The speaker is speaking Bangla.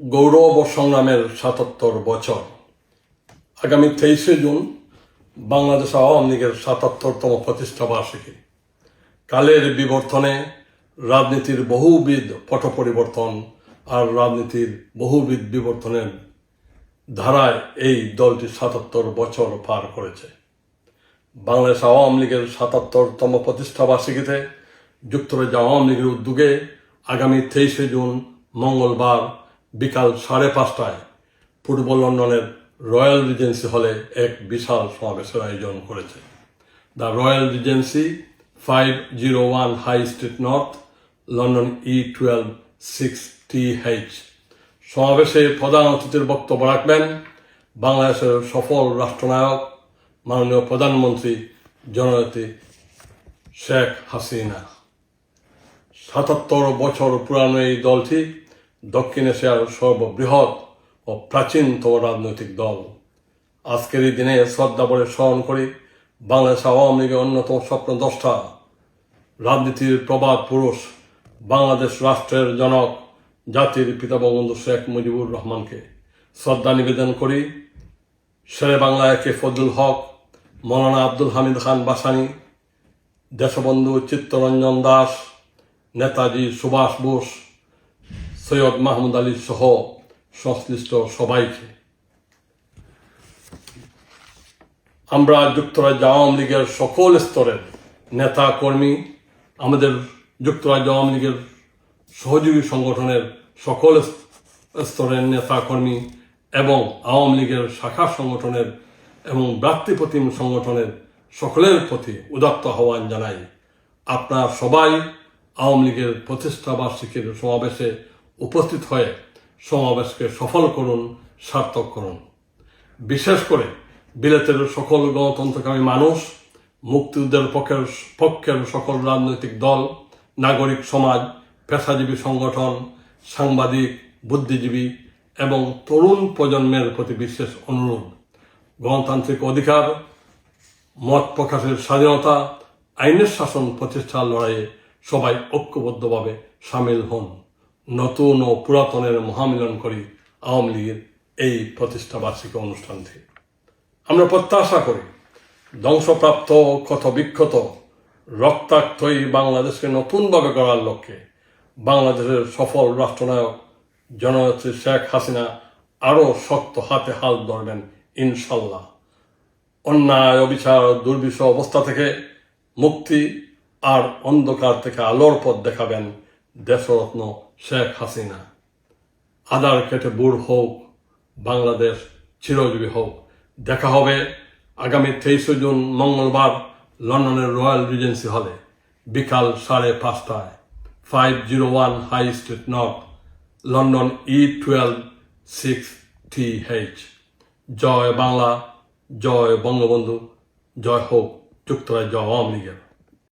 গৌরব ও সংগ্রামের ৭৭ বছর। আগামী ২৩শে জুন বাংলাদেশ আওয়ামী লীগের ৭৭তম প্রতিষ্ঠা বার্ষিকী। কালের বিবর্তনে রাজনীতির বহুবিধ পট পরিবর্তন আর রাজনীতির বহুবিধ বিবর্তনের ধারায় এই দলটি ৭৭ বছর পার করেছে। বাংলাদেশ আওয়ামী লীগের ৭৭তম প্রতিষ্ঠা বার্ষিকীতে যুক্তরাজ্য আওয়ামী লীগের উদ্যোগে আগামী ২৩শে জুন মঙ্গলবার বিকাল ৫:৩০টায় পূর্ব লন্ডনের রয়্যাল রিজেন্সি হলে এক বিশাল সমাবেশের আয়োজন করেছে। The Royal Regency, 501 High Street North, London E12 6TH। সমাবেশে প্রধান অতিথির বক্তব্য রাখবেন বাংলাদেশের সফল রাষ্ট্রনায়ক মাননীয় প্রধানমন্ত্রী জননেত্রী শেখ হাসিনা। ৭৭ বছর পুরানো এই দলটি দক্ষিণ এশিয়ার সর্ববৃহৎ ও প্রাচীনতম রাজনৈতিক দল। আজকের এই দিনে শ্রদ্ধাভরে স্মরণ করি বাংলাদেশ আওয়ামী লীগের অন্যতম স্বপ্নদ্রষ্টা, রাজনীতির প্রবাদ পুরুষ, বাংলাদেশ রাষ্ট্রের জনক, জাতির পিতা বঙ্গবন্ধু শেখ মুজিবুর রহমানকে। শ্রদ্ধা নিবেদন করি শেরে বাংলা একে ফজলুল হক, মৌলানা আব্দুল হামিদ খান ভাসানী, দেশবন্ধু চিত্তরঞ্জন দাস, নেতাজি সুভাষ বোস, সৈয়দ মাহমুদ আলী সহ সংশ্লিষ্ট সবাইকে। আমরা যুক্তরাজ্য আওয়ামী লীগের সকল স্তরের নেতা কর্মী, আমাদের যুক্তরাজ্য আওয়ামী লীগের সহযোগী সংগঠনের সকল স্তরের নেতা কর্মী এবং আওয়ামী লীগের শাখা সংগঠনের এবং ভ্রাতৃপ্রতিম সংগঠনের সকলের প্রতি উদাত্ত আহ্বান জানাই, আপনারা সবাই আওয়ামী লীগের প্রতিষ্ঠা বার্ষিকীর সমাবেশে উপস্থিত হয়ে সমাবেশকে সফল করুন, সার্থক করুন। বিশেষ করে বিলেতের সকল গণতন্ত্রকামী মানুষ, মুক্তিযুদ্ধের পক্ষের সকল রাজনৈতিক দল, নাগরিক সমাজ, পেশাজীবী সংগঠন, সাংবাদিক, বুদ্ধিজীবী এবং তরুণ প্রজন্মের প্রতি বিশেষ অনুরোধ, গণতান্ত্রিক অধিকার, মত প্রকাশের স্বাধীনতা, আইনের শাসন প্রতিষ্ঠার লড়াইয়ে সবাই ঐক্যবদ্ধভাবে সামিল হন। নতুন ও পুরাতনের মহামিলন করি আওয়ামী লীগের এই প্রতিষ্ঠা বার্ষিকী অনুষ্ঠানটি। আমরা প্রত্যাশা করি ধ্বংসপ্রাপ্ত, ক্ষতবিক্ষত, রক্তাক্ত এই বাংলাদেশকে নতুনভাবে গড়ার লক্ষ্যে বাংলাদেশের সফল রাষ্ট্রনায়ক জননেত্রী শেখ হাসিনা আরও শক্ত হাতে হাত ধরবেন ইনশাল্লাহ। অন্যায়, অবিচার, দুর্বিষহ অবস্থা থেকে মুক্তি আর অন্ধকার থেকে আলোর পথ দেখাবেন দেশরত্ন শেখ হাসিনা। আদার কেটে বুড় হোক, বাংলাদেশ চিরজীবী হোক। দেখা হবে আগামী 23শে জুন মঙ্গলবার লন্ডনের রয়্যাল রিজেন্সি হলে বিকাল 5:30টায়, 501 High Street North, London E12 6TH। জয় বাংলা, জয় বঙ্গবন্ধু, জয় হোক যুক্তরাজ্য আওয়ামী লীগের।